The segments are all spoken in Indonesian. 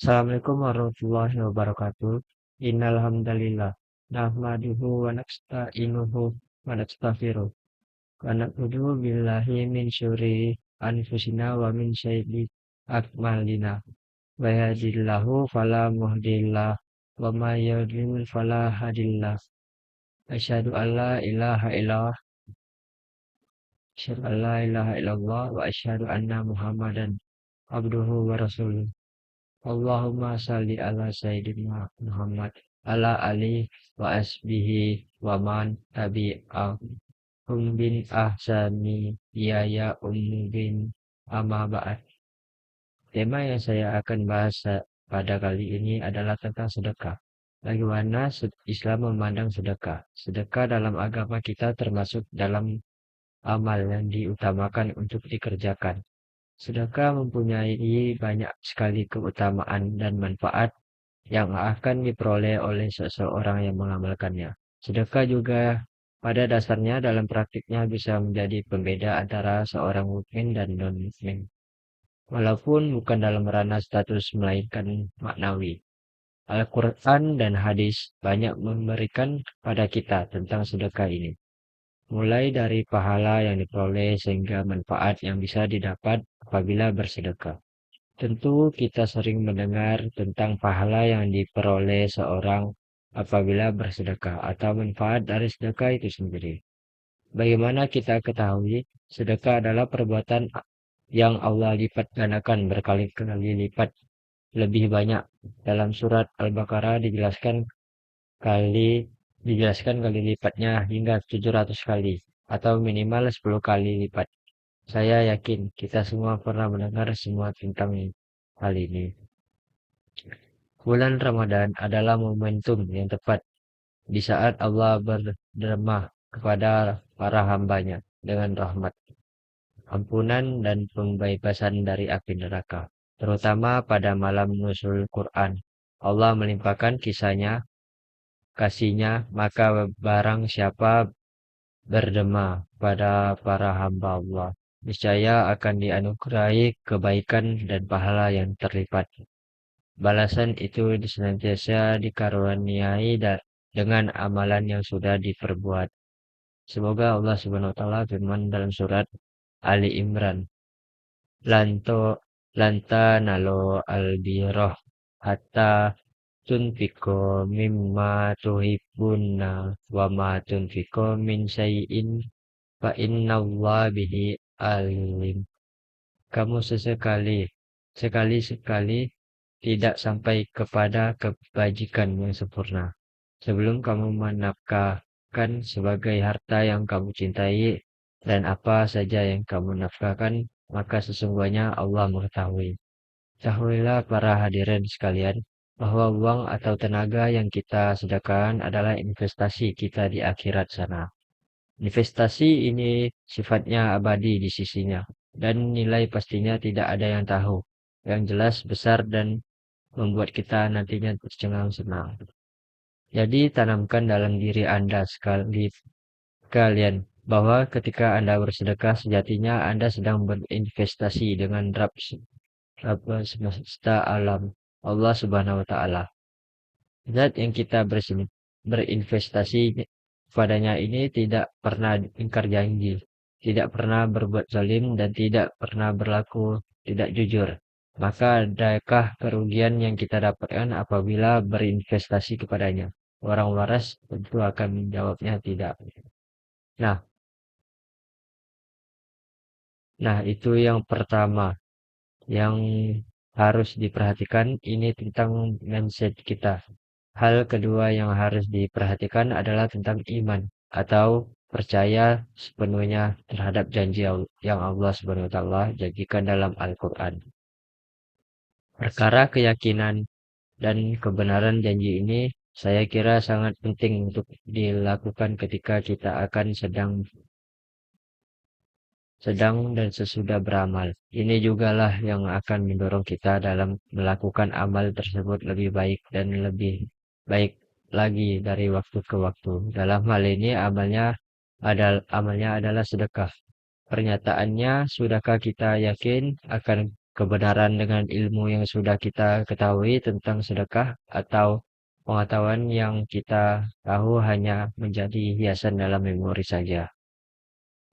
Assalamualaikum warahmatullahi wabarakatuh. Innal hamdalillah nahmaduhu wa nasta'inuhu wa nastaghfiruh wa na'udzu billahi min syururi anfusina wa min sayyiati a'malina. Wa yahdihillahu fala mudhillalah wa may yudlil fala hadiyalah. Asyhadu an la ilaha illallah, asyhadu an la ilaha illallah wa asyhadu anna Muhammadan abduhu wa rasuluh. Allahumma salli ala Sayyidina Muhammad ala ali wa asbihi wa man tabi'ahum bin ahsani ya bin amma ba'd. Tema yang saya akan bahas pada kali ini adalah tentang sedekah. Bagaimana Islam memandang sedekah? Sedekah dalam agama kita termasuk dalam amal yang diutamakan untuk dikerjakan. Sedekah mempunyai banyak sekali keutamaan dan manfaat yang akan diperoleh oleh seseorang yang mengamalkannya. Sedekah juga pada dasarnya dalam praktiknya bisa menjadi pembeda antara seorang mukmin dan non-mukmin. Walaupun bukan dalam ranah status melainkan maknawi. Al-Quran dan hadis banyak memberikan pada kita tentang sedekah ini. Mulai dari pahala yang diperoleh sehingga manfaat yang bisa didapat apabila bersedekah. Tentu kita sering mendengar tentang pahala yang diperoleh seorang apabila bersedekah atau manfaat dari sedekah itu sendiri. Bagaimana kita ketahui, sedekah adalah perbuatan yang Allah lipat gandakan berkali-kali lipat lebih banyak. Dalam surat Al-Baqarah dijelaskan kali lipatnya hingga 700 kali atau minimal 10 kali lipat. Saya yakin kita semua pernah mendengar semua tentang hal ini. Bulan Ramadan adalah momentum yang tepat di saat Allah berderma kepada para hambanya dengan rahmat, ampunan dan pembebasan dari api neraka. Terutama pada malam nuzul Quran, Allah melimpahkan kasihnya, maka barang siapa berdema pada para hamba Allah, niscaya akan dianugerahi kebaikan dan pahala yang terlipat. Balasan itu senantiasa dikaruniai dengan amalan yang sudah diperbuat. Semoga Allah Subhanahu wa taala firman dalam surat Ali Imran, lanta nalo albirah hatta tunfiko mimma tuhibbuna wa ma tunfiko min syai'in fa innallaha bihi alim. Kamu sekali-sekali tidak sampai kepada kebajikan yang sempurna sebelum kamu menafkahkan sebagai harta yang kamu cintai, dan apa saja yang kamu nafkahkan, maka sesungguhnya Allah mengetahui. Ketahuilah para hadirin sekalian, bahwa uang atau tenaga yang kita sedekahkan adalah investasi kita di akhirat sana. Investasi ini sifatnya abadi di sisinya, dan nilai pastinya tidak ada yang tahu. Yang jelas besar dan membuat kita nantinya tercengang-senang. Jadi tanamkan dalam diri Anda sekalian bahwa ketika Anda bersedekah sejatinya Anda sedang berinvestasi dengan Rabb semesta alam, Allah Subhanahu wa taala. Zat yang kita berinvestasi padanya ini tidak pernah ingkar janji, tidak pernah berbuat zalim, dan tidak pernah berlaku tidak jujur. Maka adakah kerugian yang kita dapatkan apabila berinvestasi kepadanya? Orang waras tentu akan menjawabnya tidak. Nah, itu yang pertama yang harus diperhatikan, ini tentang mindset kita. Hal kedua yang harus diperhatikan adalah tentang iman atau percaya sepenuhnya terhadap janji yang Allah Subhanahu wa taala janjikan dalam Al-Qur'an. Perkara keyakinan dan kebenaran janji ini saya kira sangat penting untuk dilakukan ketika kita akan sedang dan sesudah beramal. Ini jugalah yang akan mendorong kita dalam melakukan amal tersebut lebih baik dan lebih baik lagi dari waktu ke waktu. Dalam hal ini amalnya adalah sedekah. Pernyataannya, sudahkah kita yakin akan kebenaran dengan ilmu yang sudah kita ketahui tentang sedekah, atau pengetahuan yang kita tahu hanya menjadi hiasan dalam memori saja.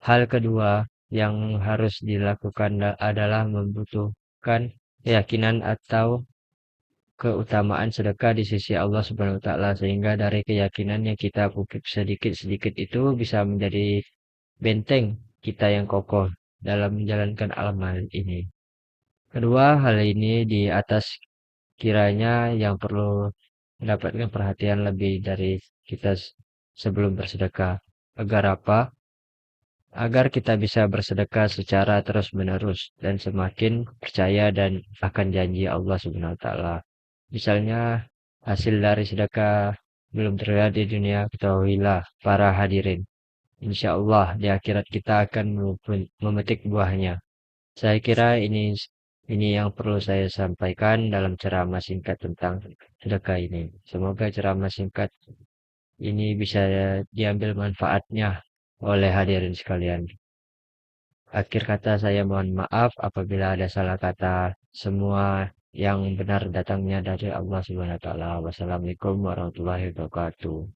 Hal kedua yang harus dilakukan adalah membutuhkan keyakinan atau keutamaan sedekah di sisi Allah Subhanahu wa taala, sehingga dari keyakinan yang kita pupuk sedikit-sedikit itu bisa menjadi benteng kita yang kokoh dalam menjalankan amal ini. Kedua, hal ini di atas kiranya yang perlu mendapatkan perhatian lebih dari kita sebelum bersedekah. Agar apa? Agar kita bisa bersedekah secara terus-menerus dan semakin percaya dan akan janji Allah Subhanahu wa taala. Misalnya hasil dari sedekah belum terlihat di dunia, ketahuilah para hadirin. Insya Allah di akhirat kita akan memetik buahnya. Saya kira ini yang perlu saya sampaikan dalam ceramah singkat tentang sedekah ini. Semoga ceramah singkat ini bisa diambil manfaatnya oleh hadirin sekalian. Akhir kata saya mohon maaf apabila ada salah kata. Semua yang benar datangnya dari Allah Subhanahu wa taala. Wassalamualaikum warahmatullahi wabarakatuh.